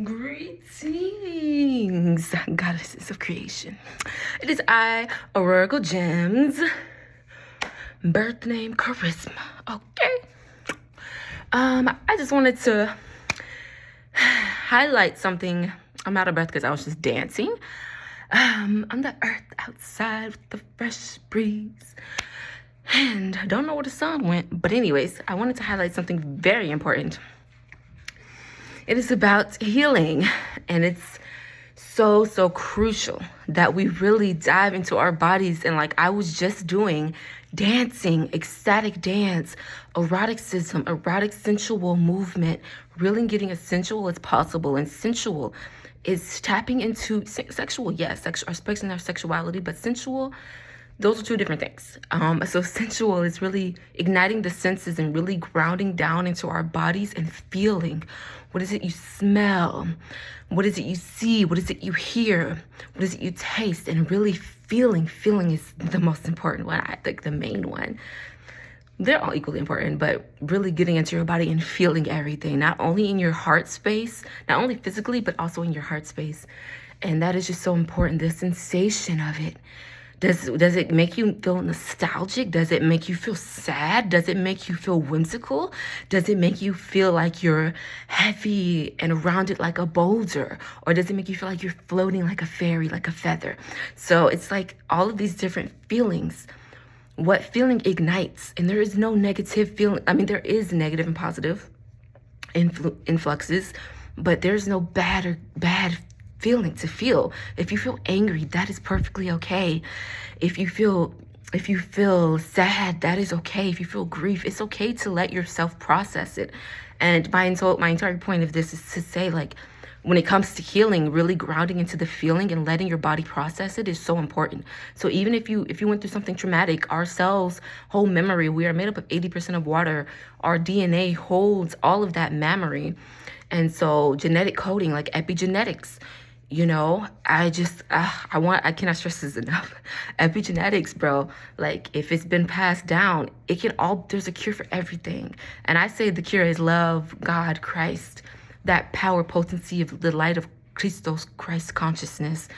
Greetings, goddesses of creation. It is I, Oracle Gems, birth name Charisma. Okay. I just wanted to highlight something. I'm out of breath because I was just dancing. On the earth outside with the fresh breeze. And I don't know where the sun went, but anyways, I wanted to highlight something very important. It is about healing, and it's so crucial that we really dive into our bodies. And like I was just doing, dancing, ecstatic dance, eroticism, erotic sensual movement, really getting as sensual as possible. And sensual is tapping into sexual, yes, expressing our sexuality, but sensual, those are two different things. So sensual is really igniting the senses and really grounding down into our bodies and feeling. What is it you smell? What is it you see? What is it you hear? What is it you taste? And really feeling. Feeling is the most important one, I think, the main one. They're all equally important, but really getting into your body and feeling everything, not only in your heart space, not only physically, but also in your heart space. And that is just so important, the sensation of it. Does it make you feel nostalgic? Does it make you feel sad? Does it make you feel whimsical? Does it make you feel like you're heavy and rounded like a boulder? Or does it make you feel like you're floating like a fairy, like a feather? So it's like all of these different feelings. What feeling ignites? And there is no negative feeling. I mean, there is negative and positive influxes, but there's no bad feeling to feel. If you feel angry, that is perfectly okay. If you feel sad, that is okay. If you feel grief, it's okay to let yourself process it. And my entire point of this is to say, like, when it comes to healing, really grounding into the feeling and letting your body process it is so important. So even if you went through something traumatic, our cells hold memory. We are made up of 80% of water. Our DNA holds all of that memory. And so genetic coding, like epigenetics, you know, I cannot stress this enough. Epigenetics, bro, like if it's been passed down, there's a cure for everything. And I say the cure is love, God, Christ, that power, potency of the light of Christ consciousness,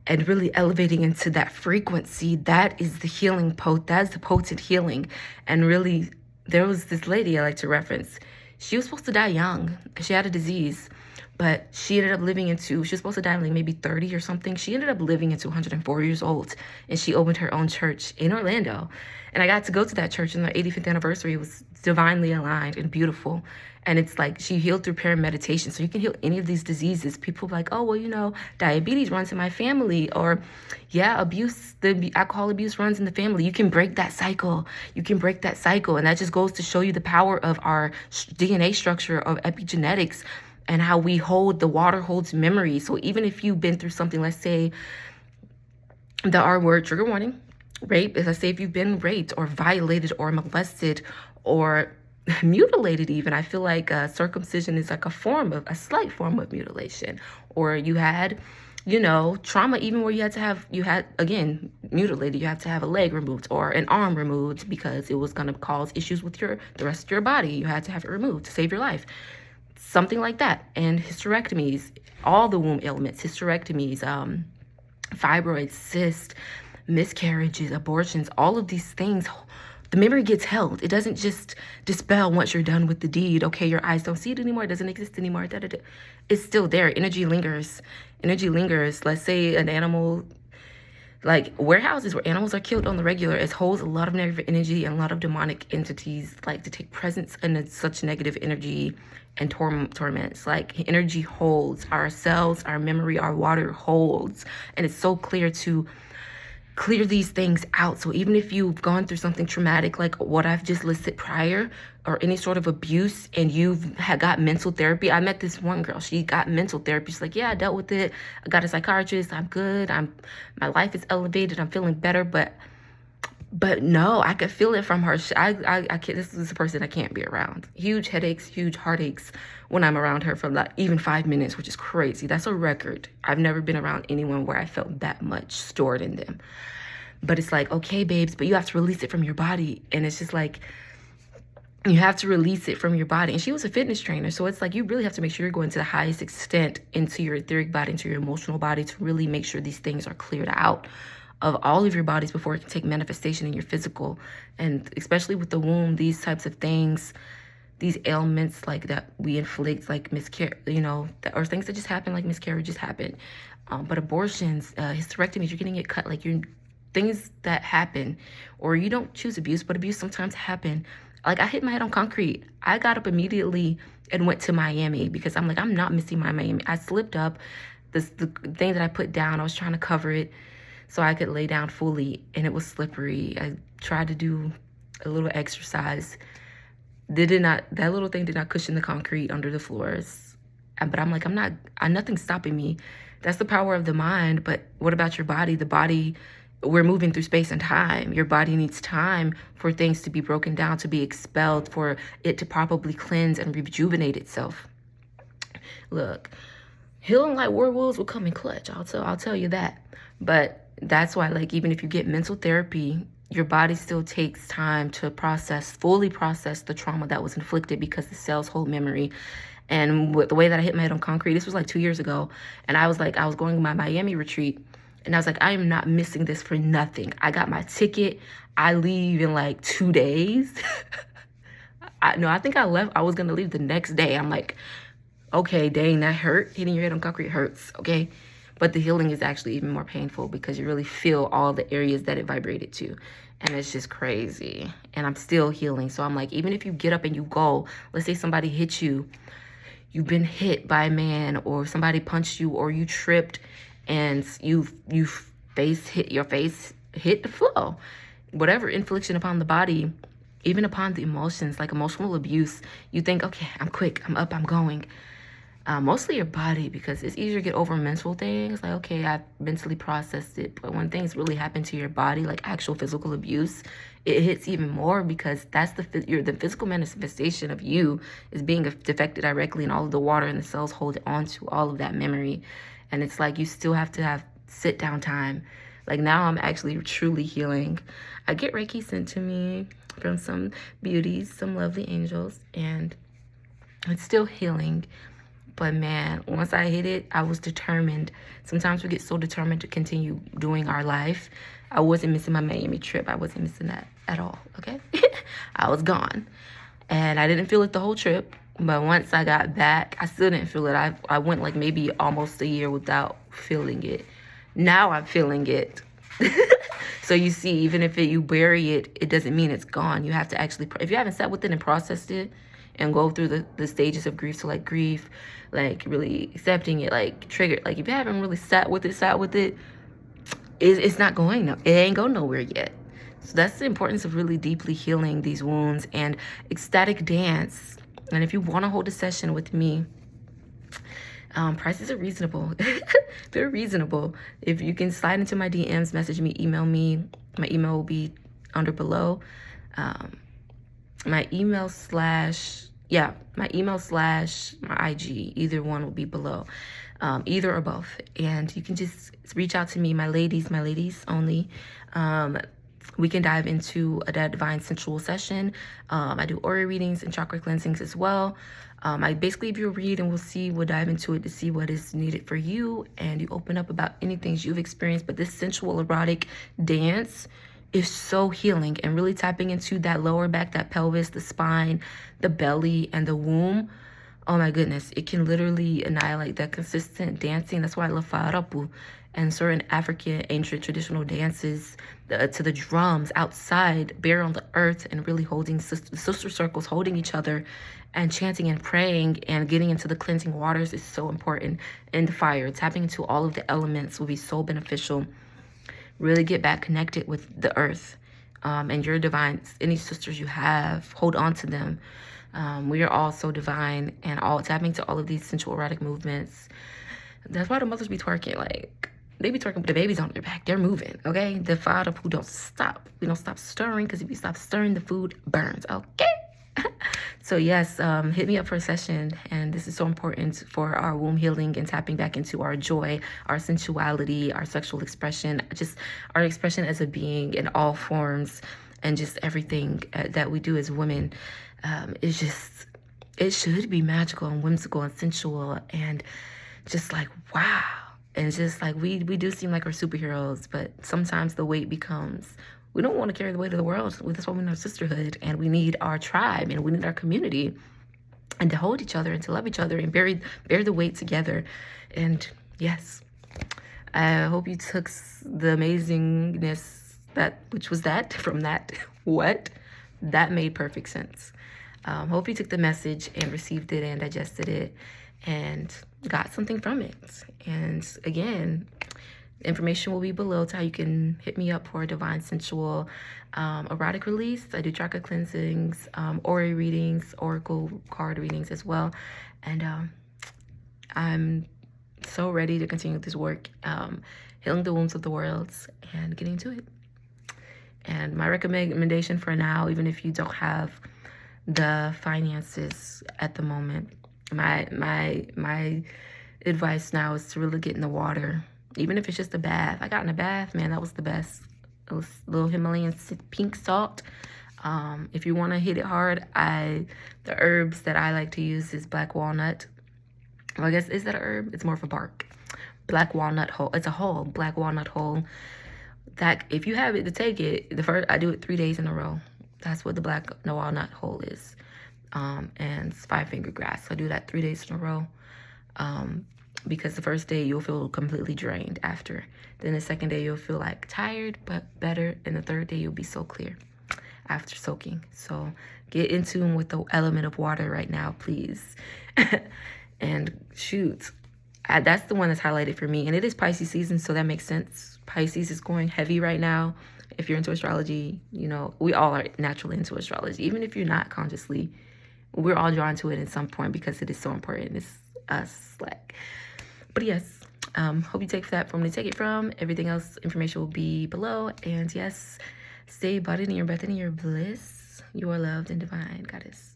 and really elevating into that frequency. That is the healing that is the potent healing. And really, there was this lady I like to reference. She was supposed to die young. She had a disease. But she ended up she was supposed to die like maybe 30 or something. She ended up living into 104 years old. And she opened her own church in Orlando. And I got to go to that church, and their 85th anniversary was divinely aligned and beautiful. And it's like she healed through prayer and meditation. So you can heal any of these diseases. People are like, oh, well, you know, diabetes runs in my family. Or, yeah, the alcohol abuse runs in the family. You can break that cycle. And that just goes to show you the power of our DNA structure of epigenetics, and how the water holds memory. So even if you've been through something, let's say the R word, trigger warning, rape, let's say if you've been raped or violated or molested or mutilated even, I feel like circumcision is like a slight form of mutilation. Or you had, you know, trauma even where you had, again, mutilated, you have to have a leg removed or an arm removed because it was going to cause issues with the rest of your body. You had to have it removed to save your life. Something like that. And hysterectomies, all the womb ailments, hysterectomies, fibroids, cysts, miscarriages, abortions, all of these things, the memory gets held. It doesn't just dispel once you're done with the deed. Okay, your eyes don't see it anymore. It doesn't exist anymore. It's still there. Energy lingers. Let's say an animal, like warehouses where animals are killed on the regular, it holds a lot of negative energy, and a lot of demonic entities like to take presence in such negative energy and torments. Like energy holds, our cells, our memory, our water holds. And it's so clear to clear these things out. So even if you've gone through something traumatic like what I've just listed prior, or any sort of abuse, and you've got mental therapy. I met this one girl, she got mental therapy. She's like, yeah, I dealt with it. I got a psychiatrist. I'm good. My life is elevated. I'm feeling better. But no, I could feel it from her. I can't, this is a person I can't be around. Huge headaches, huge heartaches when I'm around her for like even 5 minutes, which is crazy. That's a record. I've never been around anyone where I felt that much stored in them. But it's like, okay, babes, but you have to release it from your body. And it's just like, You have to release it from your body. And she was a fitness trainer. So it's like you really have to make sure you're going to the highest extent into your etheric body, into your emotional body, to really make sure these things are cleared out of all of your bodies before it can take manifestation in your physical. And especially with the womb, these types of things, these ailments like that we inflict, like miscarriage, or things that just happen, like miscarriages happen. But abortions, hysterectomies, you're getting it cut, like you're things that happen, or you don't choose abuse, but abuse sometimes happen. Like I hit my head on concrete. I got up immediately and went to Miami because I'm like, I'm not missing my Miami. I slipped up. The thing that I put down, I was trying to cover it so I could lay down fully, and it was slippery. I tried to do a little exercise. That little thing did not cushion the concrete under the floors. But I'm like, nothing's stopping me. That's the power of the mind. But what about your body? The body, we're moving through space and time. Your body needs time for things to be broken down, to be expelled, for it to properly cleanse and rejuvenate itself. Look, healing like werewolves will come in clutch. I'll tell you that. But that's why, like, even if you get mental therapy, your body still takes time to fully process the trauma that was inflicted, because the cells hold memory. And with the way that I hit my head on concrete, this was like 2 years ago. And I was going to my Miami retreat. And I was like, I am not missing this for nothing. I got my ticket. I leave in like 2 days. I think I left. I was going to leave the next day. I'm like, okay, dang, that hurt. Hitting your head on concrete hurts, okay? But the healing is actually even more painful because you really feel all the areas that it vibrated to. And it's just crazy. And I'm still healing. So I'm like, even if you get up and you go, let's say somebody hit you, you've been hit by a man, or somebody punched you, or you tripped and your face hit the floor. Whatever infliction upon the body, even upon the emotions, like emotional abuse, you think, okay, I'm quick, I'm up, I'm going. Mostly your body, because it's easier to get over mental things. Like, okay, I've mentally processed it. But when things really happen to your body, like actual physical abuse, it hits even more, because that's the physical manifestation of you is being affected directly, and all of the water in the cells hold on to all of that memory. And it's like you still have to have sit down time. Like now I'm actually truly healing. I get Reiki sent to me from some beauties, some lovely angels, and it's still healing. But man, once I hit it, I was determined. Sometimes we get so determined to continue doing our life. I wasn't missing my Miami trip. I wasn't missing that at all, okay? I was gone. And I didn't feel it the whole trip. But once I got back, I still didn't feel it. I went like maybe almost a year without feeling it. Now I'm feeling it. So you see, even if you bury it, it doesn't mean it's gone. You have to actually, if you haven't sat with it and processed it, and go through the stages of grief, so like grief, like really accepting it, like triggered, like if you haven't really sat with it, it's not going, it ain't going nowhere yet. So that's the importance of really deeply healing these wounds. And ecstatic dance, and if you want to hold a session with me, prices are reasonable. They're reasonable. If you can slide into my DMs, message me, email me. My email will be under below. My email / my IG, either one will be below, either or both. And you can just reach out to me, my ladies only. We can dive into a divine sensual session. I do aura readings and chakra cleansings as well. I basically give you a read, and we'll dive into it to see what is needed for you. And you open up about anything you've experienced. But this sensual erotic dance is so healing, and really tapping into that lower back, that pelvis, the spine, the belly, and the womb. Oh my goodness, it can literally annihilate that consistent dancing. That's why I love Fa'arapu and certain African ancient traditional dances, to the drums outside, bare on the earth, and really holding sister circles, holding each other and chanting and praying and getting into the cleansing waters is so important. And the fire, tapping into all of the elements will be so beneficial. Really get back connected with the earth, and your divine, any sisters you have, hold on to them. We are all so divine, and all tapping to all of these sensual erotic movements. That's why the mothers be twerking. Like, they be twerking with the babies on their back. They're moving, okay? The fire who don't stop. We don't stop stirring, because if you stop stirring, the food burns, okay? So yes, hit me up for a session. And this is so important for our womb healing and tapping back into our joy, our sensuality, our sexual expression, just our expression as a being in all forms, and just everything that we do as women. It's just, it should be magical and whimsical and sensual and just like, wow. And just like, we do seem like we're superheroes, but sometimes the weight becomes, we don't want to carry the weight of the world. That's why we need our sisterhood, and we need our tribe, and we need our community, and to hold each other and to love each other and bear the weight together. And yes, I hope you took the amazingness which was that from that what that made perfect sense. Hope you took the message and received it and digested it and got something from it. And again, information will be below to how you can hit me up for a divine sensual erotic release. I do chakra cleansings, aura readings, oracle card readings as well. And I'm so ready to continue this work, healing the wounds of the world and getting to it. And my recommendation for now, even if you don't have the finances at the moment, my advice now is to really get in the water, even if it's just a bath. I got in a bath, man, that was the best. It was little Himalayan pink salt. If you want to hit it hard, the herbs that I like to use is black walnut. Well, I guess, is that an herb? It's more of a bark. Black walnut hull. It's a hull, black walnut hull. That, if you have it to take it, I do it 3 days in a row. That's what the black walnut hull is. And it's 5-finger grass. So I do that 3 days in a row. Because the first day you'll feel completely drained after. Then the second day you'll feel like tired but better. And the third day you'll be so clear after soaking. So get in tune with the element of water right now, please. And shoot, that's the one that's highlighted for me. And it is Pisces season, so that makes sense. Pisces is going heavy right now. If you're into astrology, you know, we all are naturally into astrology. Even if you're not consciously, we're all drawn to it at some point because it is so important. It's us, like. But yes, hope you take that from where to take it from. Everything else, information will be below. And yes, stay embodied in your breath and in your bliss. You are loved and divine, goddess.